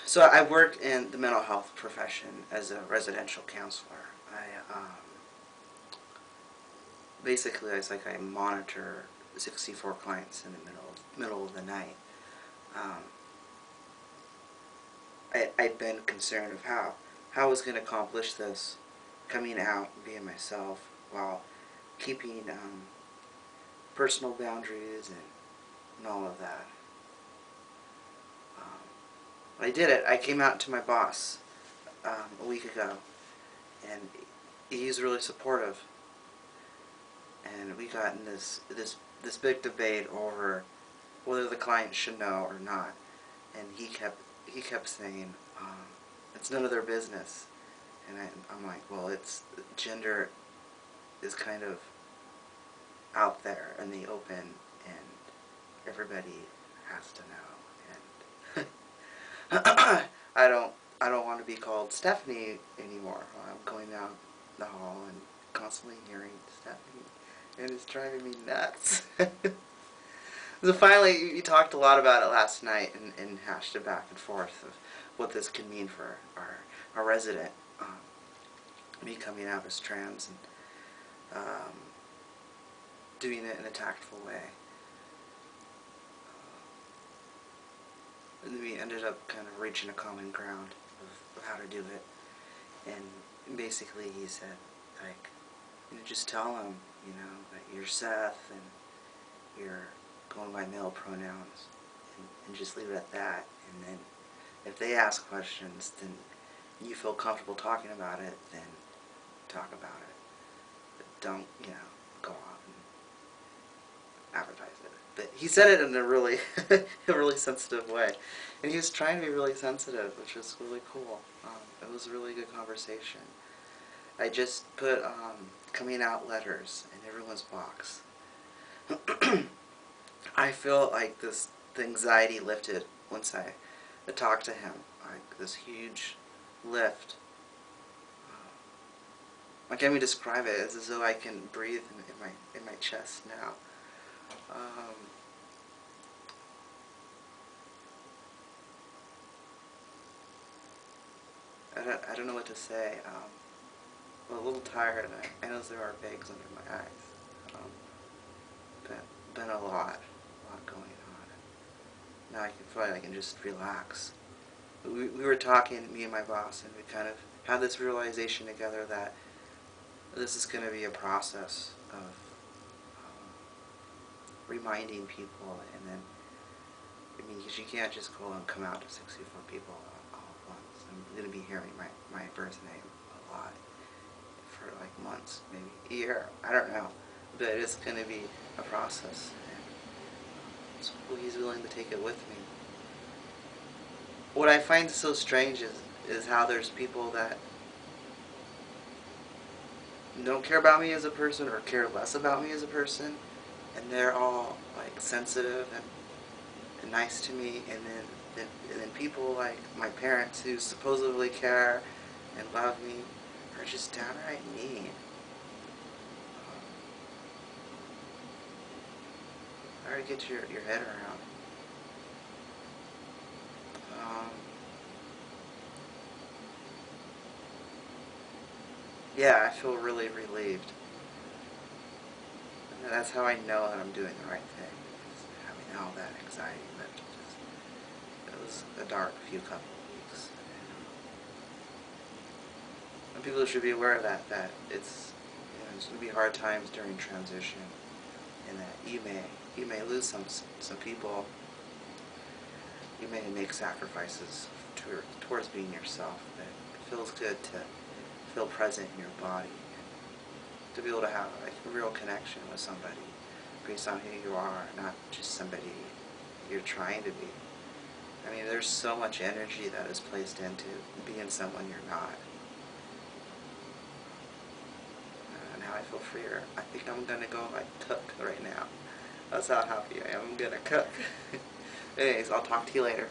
So I work in the mental health profession as a residential counselor. I basically it's like I monitor 64 clients in the middle of the night. Um, I'd been concerned of how I was going to accomplish this, coming out and being myself while keeping personal boundaries and all of that. I did it. I came out to my boss a week ago, and he's really supportive. And we got in this big debate over whether the client should know or not. And he kept saying it's none of their business. And I'm like, well, it's gender is kind of out there in the open, and everybody has to know. And I don't want to be called Stephanie anymore. I'm going down the hall and constantly hearing Stephanie, and it's driving me nuts. So finally, you talked a lot about it last night and hashed it back and forth of what this could mean for our resident, me coming out as trans and doing it in a tactful way. And we ended up kind of reaching a common ground of how to do it. And basically he said, like, just tell them, that you're Seth and you're going by male pronouns, and just leave it at that. And then if they ask questions, then you feel comfortable talking about it, then talk about it. But don't, go off and advertise it. But he said it in a really, a really sensitive way. And he was trying to be really sensitive, which was really cool. It was a really good conversation. I just put coming out letters in everyone's box. I feel like the anxiety lifted once I talked to him. Like this huge lift. I can't even describe it. It's as though I can breathe in my chest now. I don't know what to say. I'm a little tired. I know there are bags under my eyes. Been a lot going on. Now I can feel like I can just relax. We were talking, me and my boss, and we kind of had this realization together that this is going to be a process of reminding people, and then, because you can't just go and come out to 64 people all at once. I'm going to be hearing my birth name a lot for like months, maybe a year, I don't know. But it's going to be a process, and so he's willing to take it with me. What I find so strange is how there's people that don't care about me as a person or care less about me as a person, and they're all like sensitive and nice to me, and then people like my parents who supposedly care and love me are just downright mean. Hard to get your head around. Yeah, I feel really relieved. And that's how I know that I'm doing the right thing. Is having all that anxiety lifted. It was a dark few couple of weeks. And people should be aware of that it's, there's going to be hard times during transition, and that you may lose some people. You may make sacrifices towards being yourself, but it feels good to feel present in your body, and to be able to have like a real connection with somebody based on who you are, not just somebody you're trying to be. I mean, there's so much energy that is placed into being someone you're not. And now I feel freer. I think I'm gonna go like cook right now. That's how happy I am. I'm gonna cook. Anyways, I'll talk to you later.